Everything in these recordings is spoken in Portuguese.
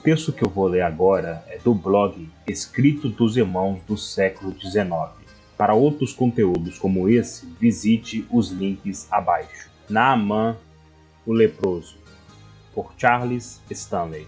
texto que eu vou ler agora é do blog Escrito dos Irmãos do século XIX. Para outros conteúdos como esse, visite os links abaixo. Naamã, o leproso, por Charles Stanley.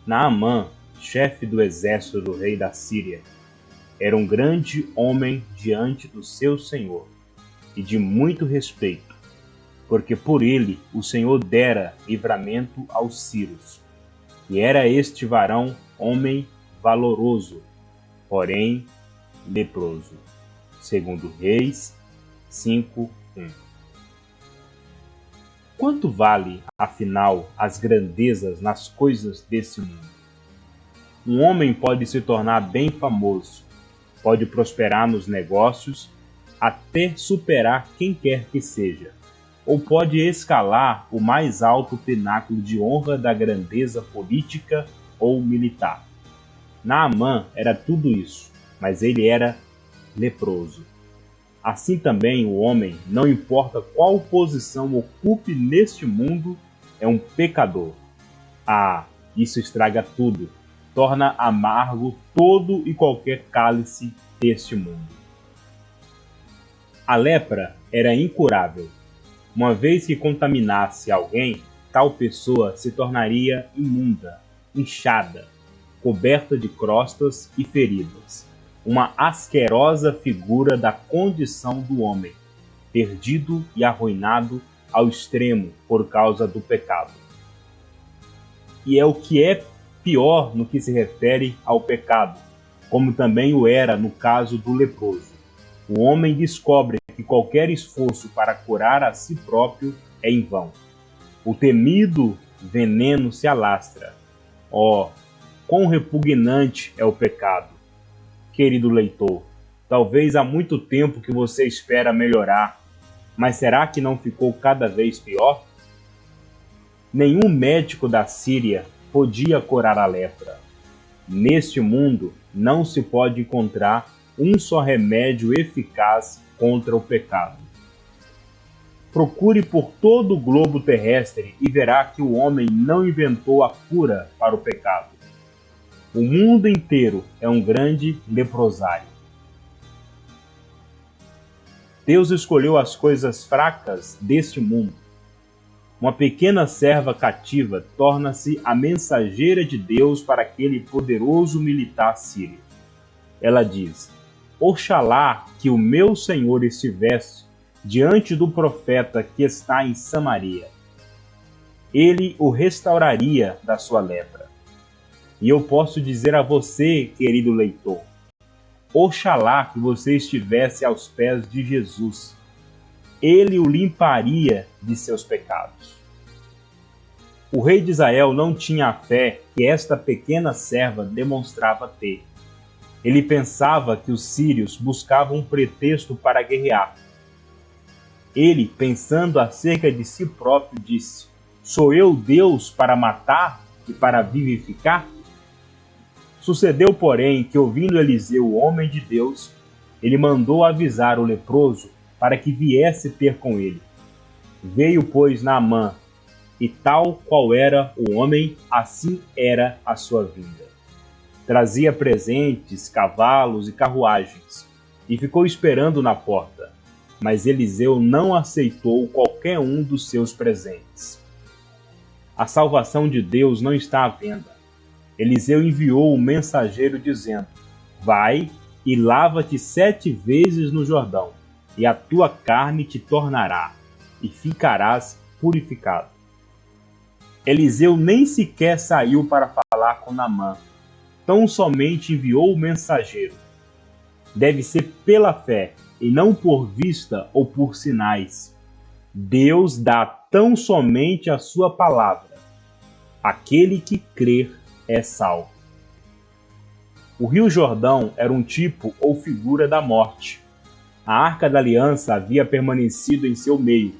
Naamã, chefe do exército do rei da Síria, era um grande homem diante do seu senhor e de muito respeito, porque por ele o Senhor dera livramento aos sírios. E era este varão homem valoroso, porém leproso. Segundo Reis 5:1. Quanto vale, afinal, as grandezas nas coisas desse mundo? Um homem pode se tornar bem famoso, pode prosperar nos negócios, até superar quem quer que seja, ou pode escalar o mais alto pináculo de honra da grandeza política ou militar. Naamã era tudo isso, mas ele era leproso. Assim também o homem, não importa qual posição ocupe neste mundo, é um pecador. Isso estraga tudo, torna amargo todo e qualquer cálice deste mundo. A lepra era incurável. Uma vez que contaminasse alguém, tal pessoa se tornaria imunda, inchada, coberta de crostas e feridas. Uma asquerosa figura da condição do homem, perdido e arruinado ao extremo por causa do pecado. E é o que é pior no que se refere ao pecado, como também o era no caso do leproso. O homem descobre que qualquer esforço para curar a si próprio é em vão. O temido veneno se alastra. Quão repugnante é o pecado! Querido leitor, talvez há muito tempo que você espera melhorar, mas será que não ficou cada vez pior? Nenhum médico da Síria podia curar a lepra. Neste mundo não se pode encontrar um só remédio eficaz contra o pecado. Procure por todo o globo terrestre e verá que o homem não inventou a cura para o pecado. O mundo inteiro é um grande leprosário. Deus escolheu as coisas fracas deste mundo. Uma pequena serva cativa torna-se a mensageira de Deus para aquele poderoso militar sírio. Ela diz: Oxalá que o meu Senhor estivesse diante do profeta que está em Samaria. Ele o restauraria da sua lepra. E eu posso dizer a você, querido leitor, oxalá que você estivesse aos pés de Jesus. Ele o limparia de seus pecados. O rei de Israel não tinha a fé que esta pequena serva demonstrava ter. Ele pensava que os sírios buscavam um pretexto para guerrear. Ele, pensando acerca de si próprio, disse: Sou eu Deus para matar e para vivificar? Sucedeu, porém, que ouvindo Eliseu, o homem de Deus, ele mandou avisar o leproso para que viesse ter com ele. Veio, pois, Naamã, e tal qual era o homem, assim era a sua vinda. Trazia presentes, cavalos e carruagens, e ficou esperando na porta. Mas Eliseu não aceitou qualquer um dos seus presentes. A salvação de Deus não está à venda. Eliseu enviou o mensageiro dizendo: Vai e lava-te 7 vezes no Jordão, e a tua carne te tornará, e ficarás purificado. Eliseu nem sequer saiu para falar com Naamã, tão somente enviou o mensageiro. Deve ser pela fé, e não por vista ou por sinais. Deus dá tão somente a sua palavra. Aquele que crer é salvo. O rio Jordão era um tipo ou figura da morte. A arca da aliança havia permanecido em seu meio,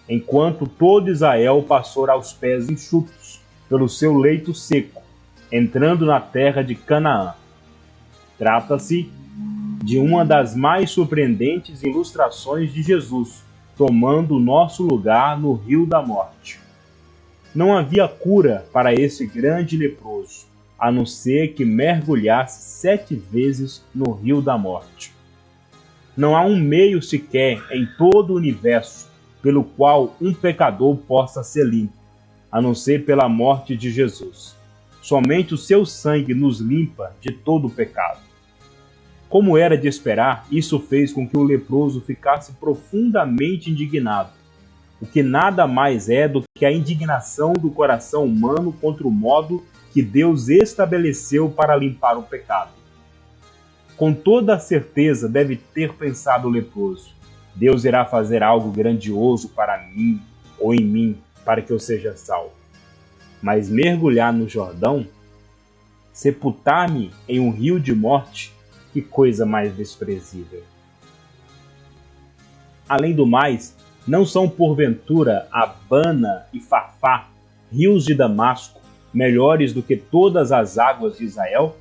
enquanto todo Israel passou aos pés enxutos pelo seu leito seco, entrando na terra de Canaã. Trata-se de uma das mais surpreendentes ilustrações de Jesus, tomando o nosso lugar no rio da morte. Não havia cura para esse grande leproso, a não ser que mergulhasse 7 vezes no rio da morte. Não há um meio sequer em todo o universo pelo qual um pecador possa ser limpo, a não ser pela morte de Jesus. Somente o seu sangue nos limpa de todo o pecado. Como era de esperar, isso fez com que o leproso ficasse profundamente indignado, o que nada mais é do que a indignação do coração humano contra o modo que Deus estabeleceu para limpar o pecado. Com toda a certeza deve ter pensado o leproso: Deus irá fazer algo grandioso para mim ou em mim para que eu seja salvo. Mas mergulhar no Jordão, sepultar-me em um rio de morte, que coisa mais desprezível. Além do mais, não são porventura Abana e Farfá, rios de Damasco, melhores do que todas as águas de Israel?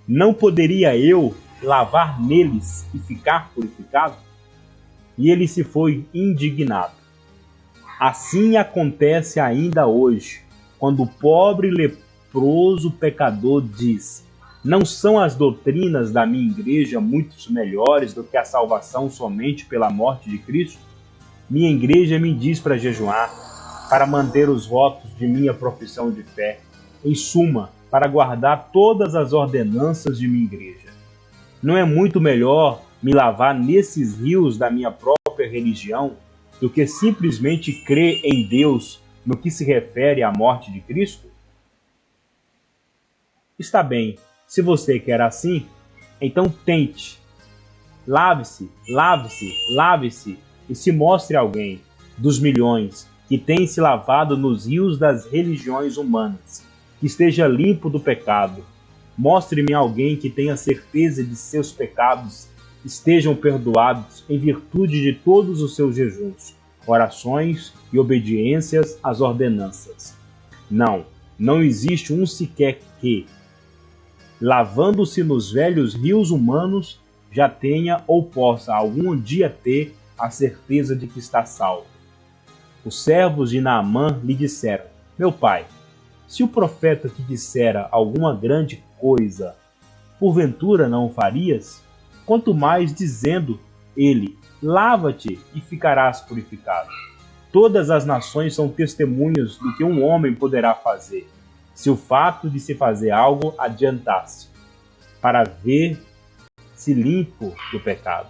Não poderia eu lavar neles e ficar purificado? E ele se foi indignado. Assim acontece ainda hoje, quando o pobre leproso pecador diz: não são as doutrinas da minha igreja muito melhores do que a salvação somente pela morte de Cristo? Minha igreja me diz para jejuar, para manter os votos de minha profissão de fé, em suma, para guardar todas as ordenanças de minha igreja. Não é muito melhor me lavar nesses rios da minha própria religião do que simplesmente crer em Deus no que se refere à morte de Cristo? Está bem, se você quer assim, então tente. Lave-se, lave-se, lave-se e se mostre alguém dos milhões que tem se lavado nos rios das religiões humanas, que esteja limpo do pecado. Mostre-me alguém que tenha certeza de seus pecados estejam perdoados em virtude de todos os seus jejuns, orações e obediências às ordenanças. Não existe um sequer que, lavando-se nos velhos rios humanos, já tenha ou possa algum dia ter a certeza de que está salvo. Os servos de Naamã lhe disseram: meu pai, se o profeta te dissera alguma grande coisa, porventura não o farias? Quanto mais dizendo ele: lava-te e ficarás purificado. Todas as nações são testemunhas do que um homem poderá fazer, se o fato de se fazer algo adiantasse, para ver-se limpo do pecado.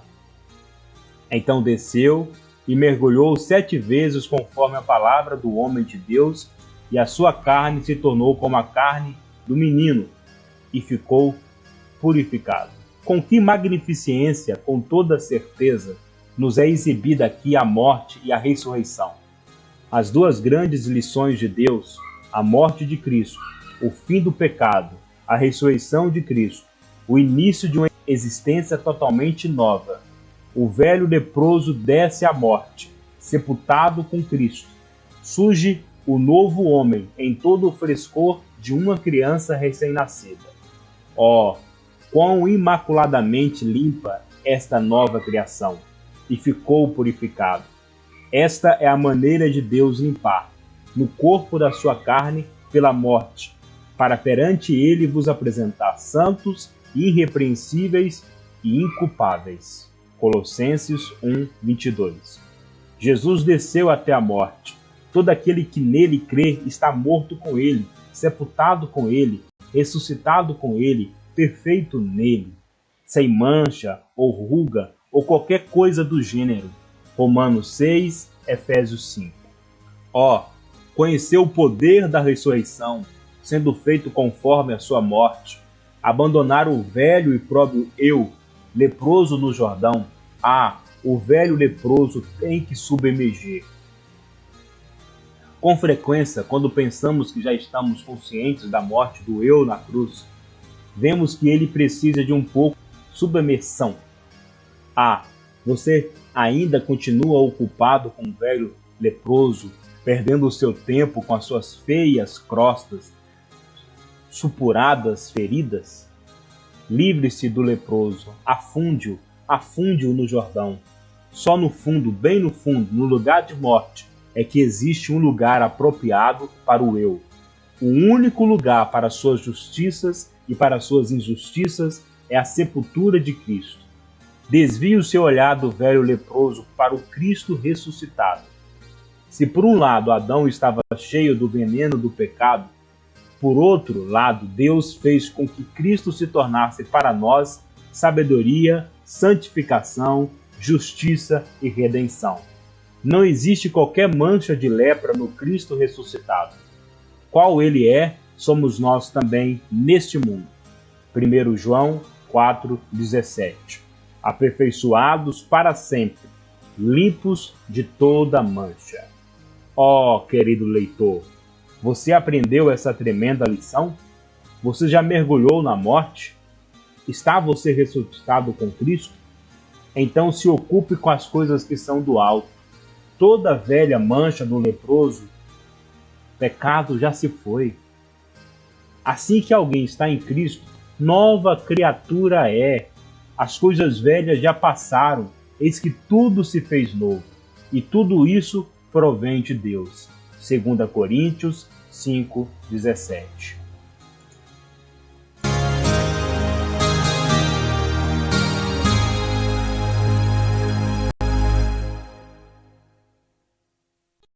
Então desceu e mergulhou 7 vezes conforme a palavra do homem de Deus, e a sua carne se tornou como a carne do menino, e ficou purificado. Com que magnificência, com toda certeza, nos é exibida aqui a morte e a ressurreição. As duas grandes lições de Deus, a morte de Cristo, o fim do pecado, a ressurreição de Cristo, o início de uma existência totalmente nova. O velho leproso desce à morte, sepultado com Cristo. Surge o novo homem em todo o frescor de uma criança recém-nascida. Oh, quão imaculadamente limpa esta nova criação! E ficou purificado. Esta é a maneira de Deus limpar, no corpo da sua carne, pela morte, para perante ele vos apresentar santos, irrepreensíveis e inculpáveis. Colossenses 1:22. Jesus desceu até a morte. Todo aquele que nele crê está morto com ele, sepultado com ele, ressuscitado com ele, perfeito nele, sem mancha ou ruga ou qualquer coisa do gênero. Romanos 6, Efésios 5. Ó, conheceu o poder da ressurreição, sendo feito conforme a sua morte, abandonar o velho e próprio eu, leproso no Jordão. O velho leproso tem que submergir. Com frequência, quando pensamos que já estamos conscientes da morte do eu na cruz, vemos que ele precisa de um pouco de submersão. Você ainda continua ocupado com o velho leproso, perdendo o seu tempo com as suas feias crostas, supuradas feridas? Livre-se do leproso, afunde-o no Jordão. Só no fundo, bem no fundo, no lugar de morte, é que existe um lugar apropriado para o eu. O único lugar para suas justiças e para suas injustiças é a sepultura de Cristo. Desvie o seu olhar do velho leproso para o Cristo ressuscitado. Se por um lado Adão estava cheio do veneno do pecado, por outro lado Deus fez com que Cristo se tornasse para nós sabedoria, santificação, justiça e redenção. Não existe qualquer mancha de lepra no Cristo ressuscitado. Qual ele é, somos nós também neste mundo. 1 João 4,17. Aperfeiçoados para sempre, limpos de toda mancha. Ó, querido leitor, você aprendeu essa tremenda lição? Você já mergulhou na morte? Está você ressuscitado com Cristo? Então se ocupe com as coisas que são do alto. Toda velha mancha do leproso, pecado já se foi. Assim que alguém está em Cristo, nova criatura é. As coisas velhas já passaram, eis que tudo se fez novo. E tudo isso provém de Deus. 2 Coríntios 5:17.